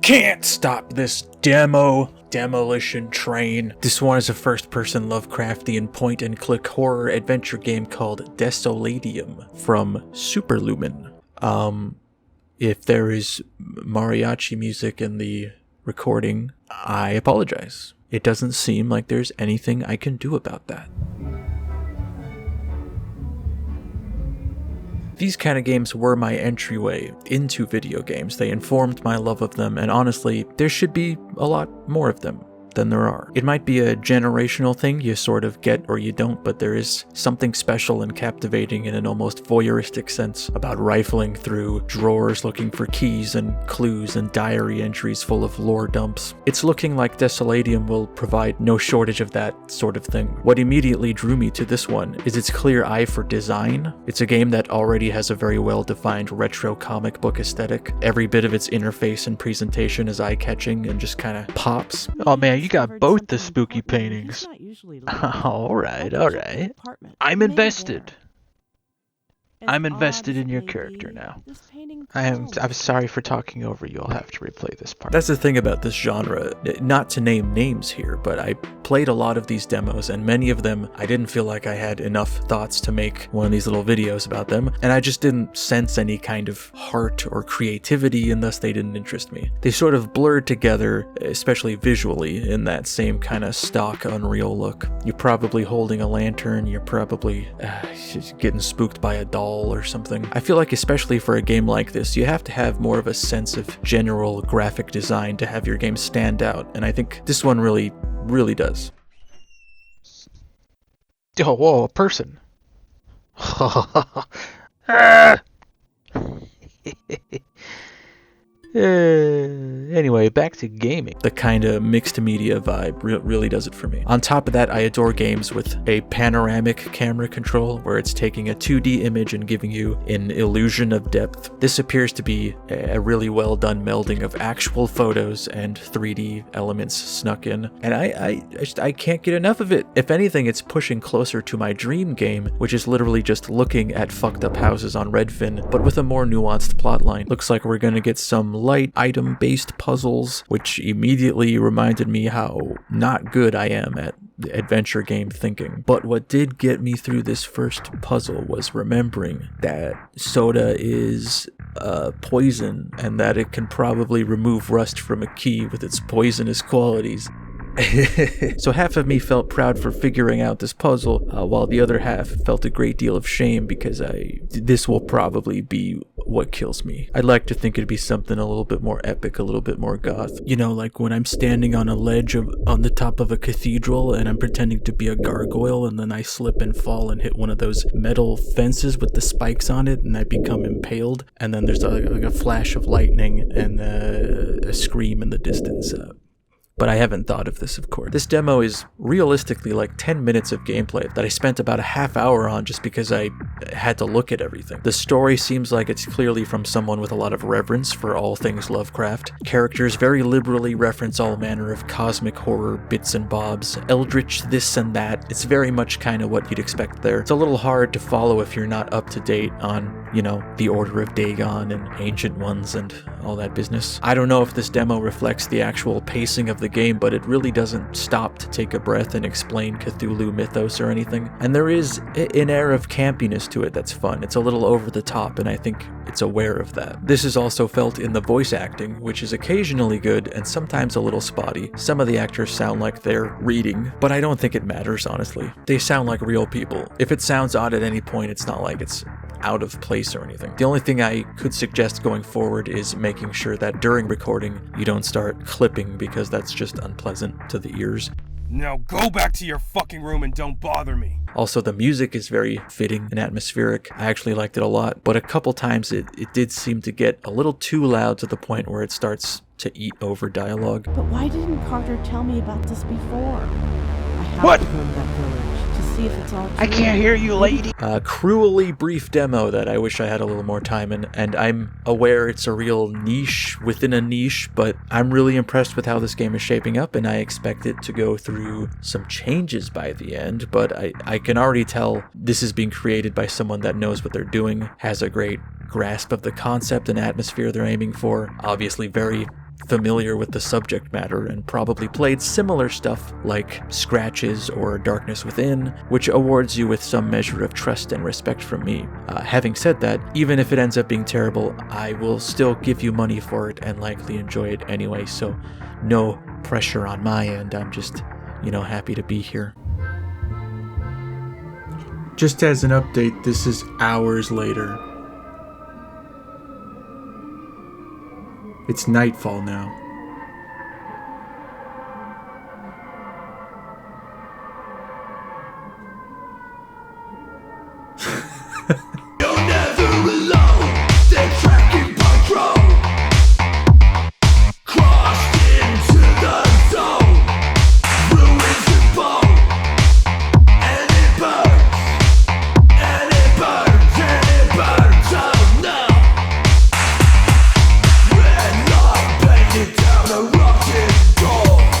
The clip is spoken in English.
can't stop this demolition train. This one is a first-person Lovecraftian point-and-click horror adventure game called Desolatium from Superlumen. If there is mariachi music in the recording, I apologize. It doesn't seem like there's anything I can do about that. These kind of games were my entryway into video games. They informed my love of them, and honestly, there should be a lot more of them than there are. It might be a generational thing, you sort of get or you don't, but there is something special and captivating in an almost voyeuristic sense about rifling through drawers looking for keys and clues and diary entries full of lore dumps. It's looking like Desolatium will provide no shortage of that sort of thing. What immediately drew me to this one is its clear eye for design. It's a game that already has a very well-defined retro comic book aesthetic. Every bit of its interface and presentation is eye-catching and just kind of pops. Oh man, you got both the spooky paintings. Alright. I'm invested. I'm invested in your character now. I'm sorry for talking over you. I'll have to replay this part. That's the thing about this genre. Not to name names here, but I played a lot of these demos, and many of them I didn't feel like I had enough thoughts to make one of these little videos about them, and I just didn't sense any kind of heart or creativity, and thus they didn't interest me. They sort of blurred together, especially visually, in that same kind of stock Unreal look. You're probably holding a lantern, you're probably getting spooked by a doll or something. I feel like especially for a game like this, you have to have more of a sense of general graphic design to have your game stand out, and I think this one really does. Oh, whoa, a person. Anyway, back to gaming. The kind of mixed media vibe really does it for me. On top of that, I adore games with a panoramic camera control where it's taking a 2D image and giving you an illusion of depth. This appears to be a really well done melding of actual photos and 3D elements snuck in, and I can't get enough of it. If anything, it's pushing closer to my dream game, which is literally just looking at fucked up houses on Redfin, but with a more nuanced plotline. Looks like we're gonna get some light item-based puzzles, which immediately reminded me how not good I am at adventure game thinking. But what did get me through this first puzzle was remembering that soda is poison, and that it can probably remove rust from a key with its poisonous qualities. So half of me felt proud for figuring out this puzzle, while the other half felt a great deal of shame because this will probably be what kills me. I'd like to think it'd be something a little bit more epic, a little bit more goth. You know, like when I'm standing on a ledge on the top of a cathedral and I'm pretending to be a gargoyle, and then I slip and fall and hit one of those metal fences with the spikes on it, and I become impaled, and then there's like a flash of lightning and a scream in the distance. But I haven't thought of this, of course. This demo is realistically like 10 minutes of gameplay that I spent about a half hour on just because I had to look at everything. The story seems like it's clearly from someone with a lot of reverence for all things Lovecraft. Characters very liberally reference all manner of cosmic horror bits and bobs, eldritch this and that. It's very much kind of what you'd expect there. It's a little hard to follow if you're not up to date on, you know, the Order of Dagon and Ancient Ones and all that business. I don't know if this demo reflects the actual pacing of the game, but it really doesn't stop to take a breath and explain Cthulhu mythos or anything. And there is an air of campiness to it that's fun. It's a little over the top, and I think it's aware of that. This is also felt in the voice acting, which is occasionally good and sometimes a little spotty. Some of the actors sound like they're reading, but I don't think it matters, honestly. They sound like real people. If it sounds odd at any point, it's not like it's out of place or anything. The only thing I could suggest going forward is making sure that during recording you don't start clipping, because that's just unpleasant to the ears. Now go back to your fucking room and don't bother me. Also, the music is very fitting and atmospheric. I actually liked it a lot, but a couple times it did seem to get a little too loud to the point where it starts to eat over dialogue. But why didn't Carter tell me about this before? I have What? to go to that village to see if it's all true. I can't hear you, lady. A cruelly brief demo that I wish I had a little more time in, and I'm aware it's a real niche within a niche, but I'm really impressed with how this game is shaping up, and I expect it to go through some changes by the end, but I can already tell this is being created by someone that knows what they're doing, has a great grasp of the concept and atmosphere they're aiming for, obviously very familiar with the subject matter and probably played similar stuff like Scratches or Darkness Within, which awards you with some measure of trust and respect from me. Having said that, even if it ends up being terrible, I will still give you money for it and likely enjoy it anyway, so no pressure on my end. I'm just, happy to be here. Just as an update, this is hours later. It's nightfall now.